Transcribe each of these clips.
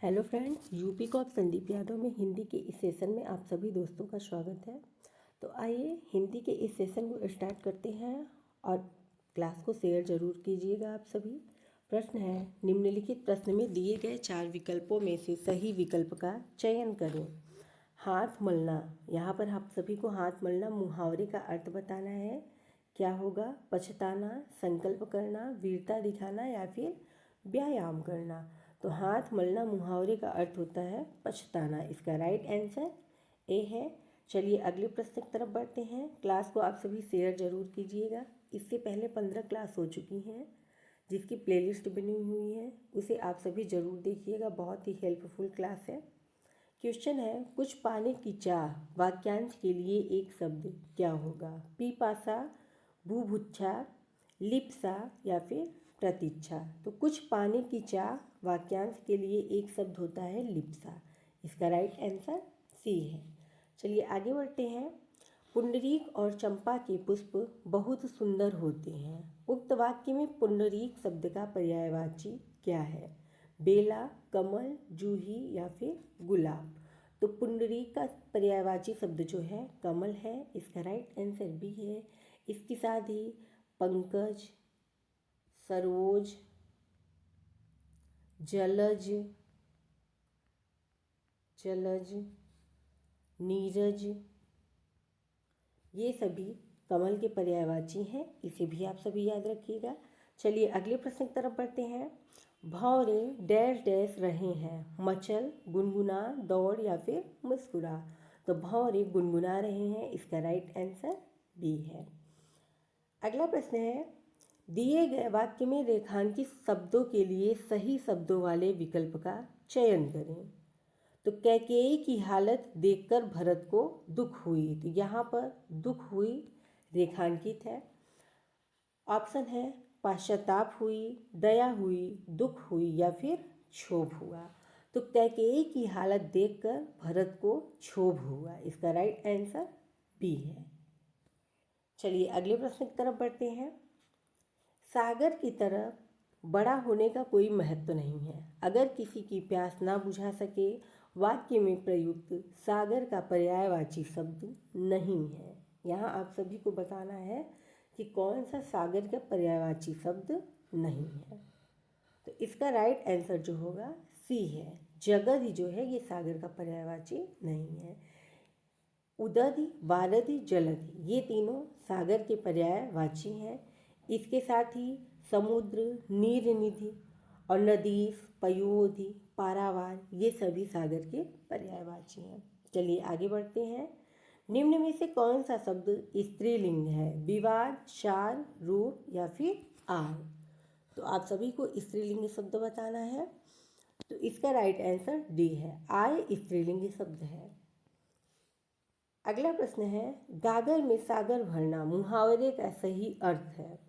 Hello friends, UP cop Sandeep Yadav में हिंदी के इस सेशन में आप सभी दोस्तों का स्वागत है। तो आइए हिंदी के इस सेशन को स्टार्ट करते हैं और क्लास को शेयर जरूर कीजिएगा आप सभी। प्रश्न है, निम्नलिखित प्रश्न में दिए गए 4 विकल्पों में से सही विकल्प का चयन करें। हाथ मलना, यहाँ पर आप सभी को हाथ मलना मुहावरे का अर्थ बताना है। क्या होगा? पछताना, संकल्प करना, वीरता दिखाना या फिर व्यायाम करना। तो हाथ मलना मुहावरे का अर्थ होता है पछताना। इसका राइट आंसर ए है। चलिए अगले प्रश्न की तरफ बढ़ते हैं। क्लास को आप सभी शेयर जरूर कीजिएगा। इससे पहले 15 क्लास हो चुकी हैं जिसकी प्लेलिस्ट बनी हुई है, उसे आप सभी जरूर देखिएगा, बहुत ही हेल्पफुल क्लास है। क्वेश्चन है, कुछ पाने की चाह वाक्यांश के लिए एक शब्द क्या होगा? पिपासा, बुभुक्षा, लिप्सा या फिर प्रतीक्षा। तो कुछ पाने की चाह वाक्यांश के लिए एक शब्द होता है लिप्सा। इसका राइट आंसर सी है। चलिए आगे बढ़ते हैं। पुंडरीक और चंपा के पुष्प बहुत सुंदर होते हैं। उक्त वाक्य में पुंडरीक शब्द का पर्यायवाची क्या है? बेला, कमल, जूही या फिर गुलाब। तो पुंडरीक का पर्यायवाची शब्द जो है कमल है। इसका राइट आंसर बी है। इसके साथ ही पंकज, सरोज, जलज, नीरज, ये सभी कमल के पर्यायवाची हैं। इसे भी आप सभी याद रखिएगा। चलिए अगले प्रश्न की तरफ बढ़ते हैं। भौरे डैश डैश रहे हैं, मचल, गुनगुना, दौड़ या फिर मुस्कुरा। तो भौरे गुनगुना रहे हैं। इसका राइट आंसर बी है। अगला प्रश्न है, दिए गए वाक्य में रेखांकित शब्दों के लिए सही शब्दों वाले विकल्प का चयन करें। तो कैकेयी की हालत देखकर भरत को दुख हुई। तो यहाँ पर दुख हुई रेखांकित है। ऑप्शन है पश्चाताप हुई, दया हुई, दुख हुई या फिर क्षोभ हुआ। तो कैकेयी की हालत देखकर भरत को क्षोभ हुआ। इसका राइट आंसर बी है। चलिए अगले प्रश्न की तरफ बढ़ते हैं। सागर की तरह बड़ा होने का कोई महत्व नहीं है। अगर किसी की प्यास ना बुझा सके, वाक्य में प्रयुक्त सागर का पर्यायवाची शब्द नहीं है। यहाँ आप सभी को बताना है कि कौन सा सागर का पर्यायवाची शब्द नहीं है। तो इसका राइट आंसर जो होगा सी है। जगद जो है ये सागर का पर्यायवाची नहीं है। उदधि, वारधि, जलधि ये तीनों सागर के पर्यायवाची हैं। इसके साथ ही समुद्र, नीरनिधि और नदीस, पयोधि, पारावार ये सभी सागर के पर्यायवाची हैं। चलिए आगे बढ़ते हैं। निम्न में से कौन सा शब्द स्त्रीलिंग है? विवाद, शार, रूप या फिर आर। तो आप सभी को स्त्रीलिंग शब्द बताना है। तो इसका राइट आंसर डी है। आय स्त्रीलिंग शब्द है। अगला प्रश्न है, गागर में सागर भरना मुहावरे का सही अर्थ है।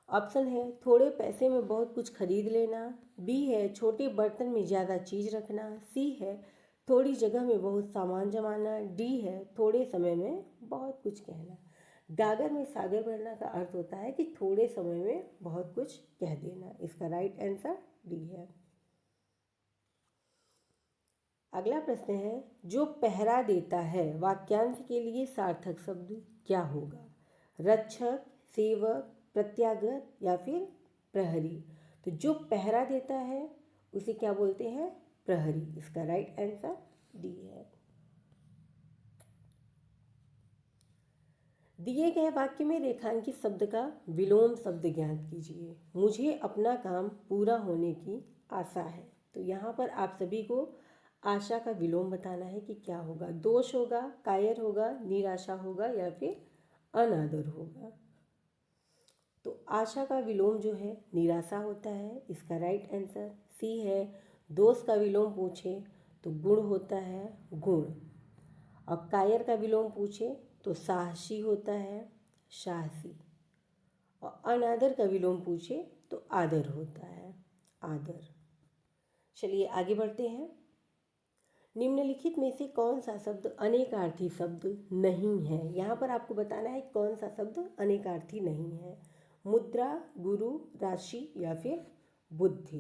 ऑप्शन है थोड़े पैसे में बहुत कुछ खरीद लेना, बी है छोटे बर्तन में ज़्यादा चीज़ रखना, सी है थोड़ी जगह में बहुत सामान जमाना, डी है थोड़े समय में बहुत कुछ कहना। गागर में सागर भरना का अर्थ होता है कि थोड़े समय में बहुत कुछ कह देना। इसका राइट आंसर डी है। अगला प्रश्न है, जो पहरा देता है वाक्यांश के लिए सार्थक शब्द क्या होगा? रक्षक, सेवक, प्रत्यागत या फिर प्रहरी। तो जो पहरा देता है उसे क्या बोलते हैं? प्रहरी। इसका राइट आंसर डी है। दिए गए वाक्य में रेखांकित शब्द का विलोम शब्द ज्ञात कीजिए। मुझे अपना काम पूरा होने की आशा है। तो यहाँ पर आप सभी को आशा का विलोम बताना है कि क्या होगा। दोष होगा, कायर होगा, निराशा होगा या फिर अनादर होगा। तो आशा का विलोम जो है निराशा होता है। इसका राइट आंसर सी है। दोष का विलोम पूछे तो गुण होता है गुण, और कायर का विलोम पूछे तो साहसी होता है साहसी, और अनादर का विलोम पूछे तो आदर होता है आदर। चलिए आगे बढ़ते हैं। निम्नलिखित में से कौन सा शब्द अनेकार्थी शब्द नहीं है? यहाँ पर आपको बताना है कौन सा शब्द अनेकार्थी नहीं है। मुद्रा, गुरु, राशि या फिर बुद्धि।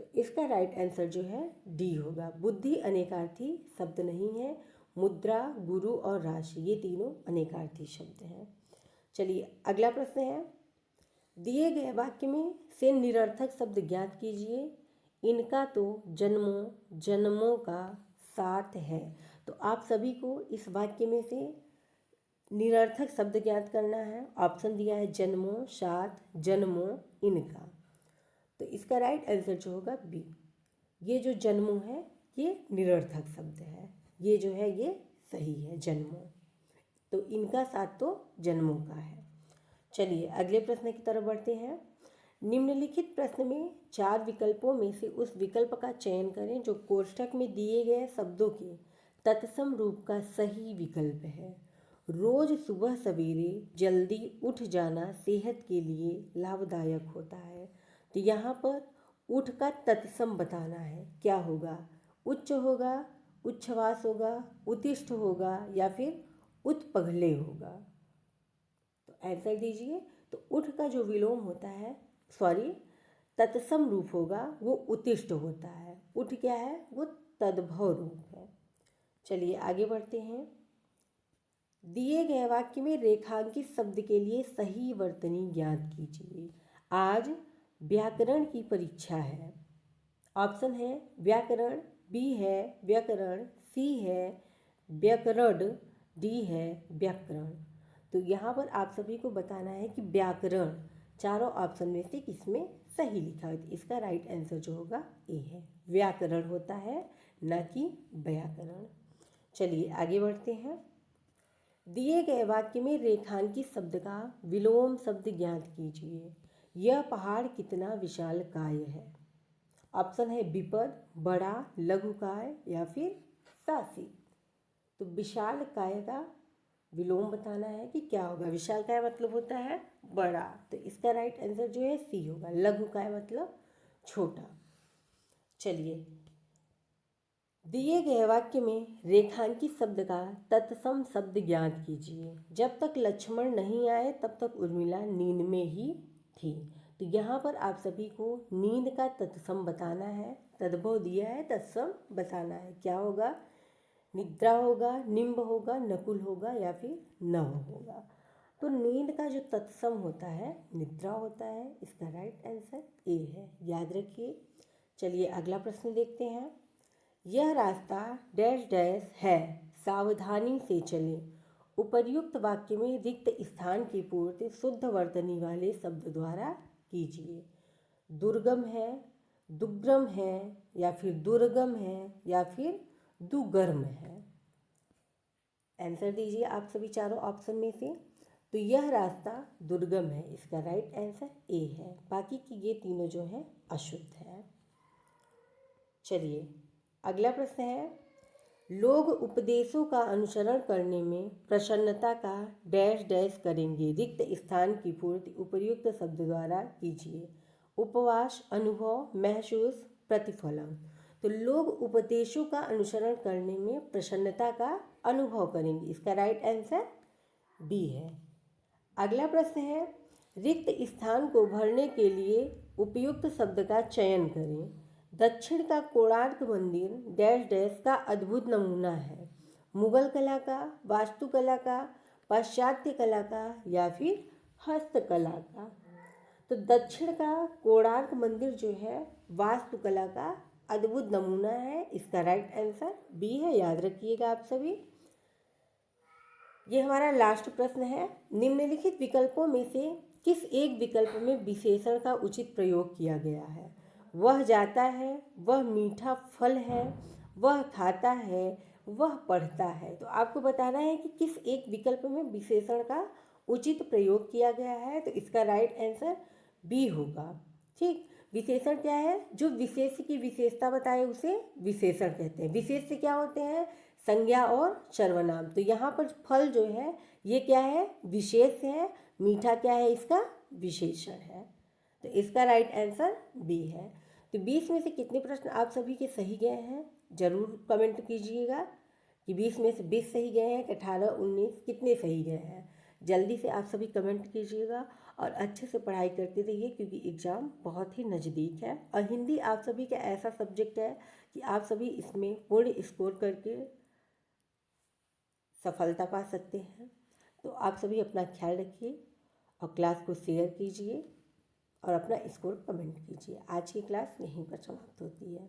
तो इसका राइट आंसर जो है डी होगा। बुद्धि अनेकार्थी शब्द नहीं है। मुद्रा, गुरु और राशि ये तीनों अनेकार्थी शब्द हैं। चलिए अगला प्रश्न है, दिए गए वाक्य में से निरर्थक शब्द ज्ञात कीजिए। इनका तो जन्मों जन्मों का साथ है। तो आप सभी को इस वाक्य में से निरर्थक शब्द ज्ञात करना है। ऑप्शन दिया है जन्मों, साथ, जन्मों, इनका। तो इसका राइट आंसर जो होगा बी। ये जो जन्मों है ये निरर्थक शब्द है, ये जो है ये सही है जन्मों। तो इनका साथ तो जन्मों का है। चलिए अगले प्रश्न की तरफ बढ़ते हैं। निम्नलिखित प्रश्न में 4 विकल्पों में से उस विकल्प का चयन करें जो कोष्ठक में दिए गए शब्दों के तत्सम रूप का सही विकल्प है। रोज सुबह सवेरे जल्दी उठ जाना सेहत के लिए लाभदायक होता है। तो यहाँ पर उठ का तत्सम बताना है, क्या होगा? उच्च होगा, उच्छ्वास होगा, उत्तिष्ठ होगा या फिर उत्पगले होगा। तो आंसर दीजिए। तो उठ का जो विलोम होता है, तत्सम रूप होगा वो उत्तिष्ठ होता है। उठ क्या है? वो तद्भव रूप है। चलिए आगे बढ़ते हैं। दिए गए वाक्य में रेखांकित शब्द के लिए सही वर्तनी ज्ञात कीजिए। आज व्याकरण की परीक्षा है। ऑप्शन है व्याकरण, बी है व्याकरण, सी है व्याकरण, डी है व्याकरण। तो यहाँ पर आप सभी को बताना है कि व्याकरण चारों ऑप्शन में से किसमें सही लिखा है। इसका राइट आंसर जो होगा ए है, व्याकरण होता है, न कि व्याकरण। चलिए आगे बढ़ते हैं। दिए गए वाक्य में रेखांकित शब्द का विलोम शब्द ज्ञात कीजिए। यह पहाड़ कितना विशालकाय है। ऑप्शन है विपद, बड़ा, लघुकाय या फिर सासी। तो विशालकाय का विलोम बताना है कि क्या होगा। विशालकाय मतलब होता है बड़ा, तो इसका राइट आंसर जो है सी होगा। लघुकाय मतलब छोटा। चलिए दिए गए वाक्य में रेखांकित शब्द का तत्सम शब्द ज्ञात कीजिए। जब तक लक्ष्मण नहीं आए तब तक उर्मिला नींद में ही थी। तो यहाँ पर आप सभी को नींद का तत्सम बताना है। तद्भव दिया है, तत्सम बताना है। क्या होगा? निद्रा होगा, निम्ब होगा, नकुल होगा या फिर नव होगा। तो नींद का जो तत्सम होता है निद्रा होता है। इसका राइट आंसर ए है, याद रखिए। चलिए अगला प्रश्न देखते हैं। यह रास्ता डैश डैश है, सावधानी से चलें। उपर्युक्त वाक्य में रिक्त स्थान की पूर्ति शुद्ध वर्तनी वाले शब्द द्वारा कीजिए। दुर्गम है, दुर्गम है या फिर दुर्गम है या फिर दुर्गम है। आंसर दीजिए आप सभी चारों ऑप्शन में से। तो यह रास्ता दुर्गम है, इसका राइट आंसर ए है। बाकी की ये तीनों जो हैं अशुद्ध है। चलिए अगला प्रश्न है। लोग उपदेशों का अनुसरण करने में प्रसन्नता का डैश डैश करेंगे। रिक्त स्थान की पूर्ति उपर्युक्त शब्द द्वारा कीजिए। उपवास, अनुभव, महसूस, प्रतिफलन। तो लोग उपदेशों का अनुसरण करने में प्रसन्नता का अनुभव करेंगे। इसका राइट आंसर बी है। अगला प्रश्न है। रिक्त स्थान को भरने के लिए उपयुक्त शब्द का चयन करें। दक्षिण का कोणार्क मंदिर डैश डैश का अद्भुत नमूना है। मुगल कला का, वास्तुकला का, पाश्चात्य कला का या फिर हस्तकला का। तो दक्षिण का कोणार्क मंदिर जो है वास्तुकला का अद्भुत नमूना है। इसका राइट आंसर बी है, याद रखिएगा आप सभी। ये हमारा लास्ट प्रश्न है। निम्नलिखित विकल्पों में से किस एक विकल्प में विशेषण का उचित प्रयोग किया गया है। वह जाता है, वह मीठा फल है, वह खाता है, वह पढ़ता है। तो आपको बताना है कि किस एक विकल्प में विशेषण का उचित प्रयोग किया गया है। तो इसका राइट आंसर बी होगा। ठीक, विशेषण क्या है? जो विशेष की विशेषता बताए उसे विशेषण कहते हैं। विशेष से क्या होते हैं? संज्ञा और सर्वनाम। तो यहाँ पर फल जो है ये क्या है? विशेष है। मीठा क्या है? इसका विशेषण है। तो इसका राइट आंसर बी है। तो 20 में से कितने प्रश्न आप सभी के सही गए हैं जरूर कमेंट कीजिएगा कि 20 में से 20 सही गए हैं कि 18, 19 कितने सही गए हैं। जल्दी से आप सभी कमेंट कीजिएगा और अच्छे से पढ़ाई करते रहिए क्योंकि एग्ज़ाम बहुत ही नज़दीक है। और हिंदी आप सभी का ऐसा सब्जेक्ट है कि आप सभी इसमें पूर्ण स्कोर करके सफलता पा सकते हैं। तो आप सभी अपना ख्याल रखिए और क्लास को शेयर कीजिए और अपना स्कोर कमेंट कीजिए। आज की क्लास यहीं पर समाप्त होती है।